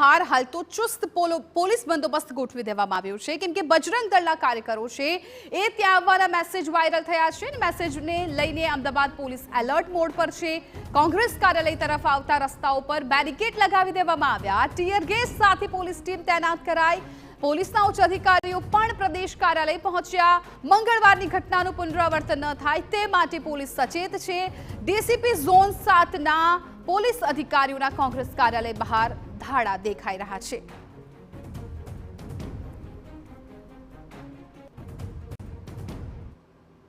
બહાર હાલ તો ચુસ્ત પોલીસ બંદોબસ્ત ગોઠવી દેવામાં આવ્યો છે કેમ કે બજરંગ દળના કાર્યકરો છે એ ત્યાં આવવાના મેસેજ વાયરલ થયા છે અને મેસેજને લઈને અમદાવાદ પોલીસ એલર્ટ મોડ પર છે। કોંગ્રેસ કાર્યાલય તરફ આવતા રસ્તાઓ પર બેરિકેડ લગાવી દેવામાં આવ્યા, ટીયર ગેસ સાથે પોલીસ ટીમ તૈનાત કરાઈ, પોલીસના ઉચ્ચ અધિકારીઓ પણ પ્રદેશ કાર્યાલય પહોંચ્યા। મંગળવારની ઘટનાનું પુનરાવર્તન ન થાય તે માટે પોલીસ સચેત છે। ડીસીપી ઝોન 7ના પોલીસ અધિકારીઓના કોંગ્રેસ કાર્યાલય બહાર ધાડા દેખાઈ રહ્યા છે।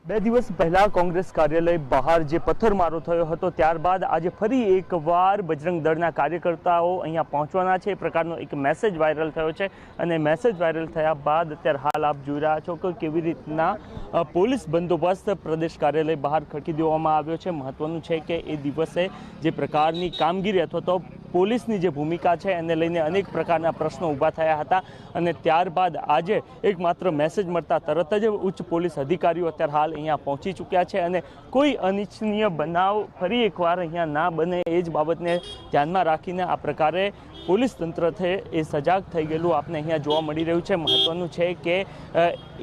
બે દિવસ પહેલા કોંગ્રેસ કાર્યાલય બહાર જે પથ્થરમારો થયો હતો ત્યારબાદ આજે ફરી એકવાર બજરંગ દળના કાર્યકર્તાઓ અહીંયા પહોંચવાના છે એ પ્રકારનો એક મેસેજ વાયરલ થયો છે અને મેસેજ વાયરલ થયા બાદ અત્યારે હાલ આપ જોઈ રહ્યા છો કે કેવી રીતના પોલીસ બંદોબસ્ત પ્રદેશ કાર્યાલય બહાર ખડકી દેવામાં આવ્યો છે। મહત્વનું છે કે એ દિવસે જે પ્રકારની કામગીરી અથવા તો પોલીસની જે ભૂમિકા છે એને લઈને અનેક પ્રકારના પ્રશ્નો ઊભા થયા હતા અને ત્યારબાદ આજે એક માત્ર મેસેજ મળતા તરત જ ઉચ્ચ પોલીસ અધિકારીઓ અત્યારે હાલ અહીંયા પહોંચી ચૂક્યા છે અને કોઈ અનિચ્છનીય બનાવ ફરી એકવાર અહીંયા ના બને એ જ બાબતને ધ્યાનમાં રાખીને આ પ્રકારે પોલીસ તંત્ર છે એ સજાગ થઈ ગયેલું આપને અહીંયા જોવા મળી રહ્યું છે। મહત્વનું છે કે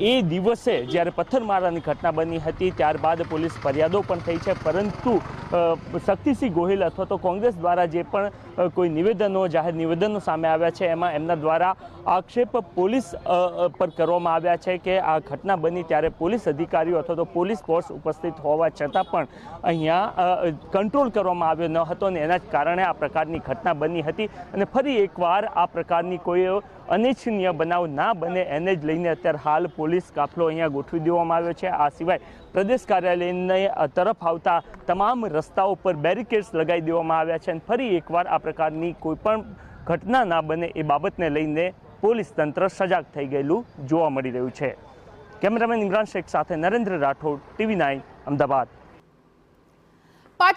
એ દિવસે જ્યારે પથ્થરમારાની ઘટના બની હતી ત્યારબાદ પોલીસ ફરિયાદો પણ થઈ છે, પરંતુ શક્તિસિંહ ગોહિલ અથવા તો કોંગ્રેસ દ્વારા જે પણ કોઈ નિવેદનો જાહેર નિવેદનો સામે આવ્યા છે એમાં એમના દ્વારા આક્ષેપ પોલીસ પર કરવામાં આવ્યા છે કે આ ઘટના બની ત્યારે પોલીસ અધિકારીઓ અથવા તો પોલીસ ફોર્સ ઉપસ્થિત હોવા છતાં પણ અહીંયા કંટ્રોલ કરવામાં આવ્યો ન હતો અને એના જ કારણે આ પ્રકારની ઘટના બની હતી અને ફરી એકવાર આ પ્રકારની કોઈ અનિચ્છનીય બનાવ ના બને એને જ લઈને અત્યારે હાલ પોલીસ કાફલો અહીંયા ગોઠવી દેવામાં આવ્યો છે। આ સિવાય પ્રદેશ કાર્યાલયને તરફ આવતા તમામ રસ્તાઓ પર બેરિકેડ્સ લગાવી દેવામાં આવ્યા છે અને ફરી એકવાર આ પ્રકારની કોઈ પણ ઘટના ના બને એ બાબતને લઈને પોલીસ તંત્ર સજાગ થઈ ગયેલું જોવા મળી રહ્યું છે। કેમેરામેન ઇમરાન શેખ સાથે નરેન્દ્ર રાઠોડ, TV9 અમદાવાદ।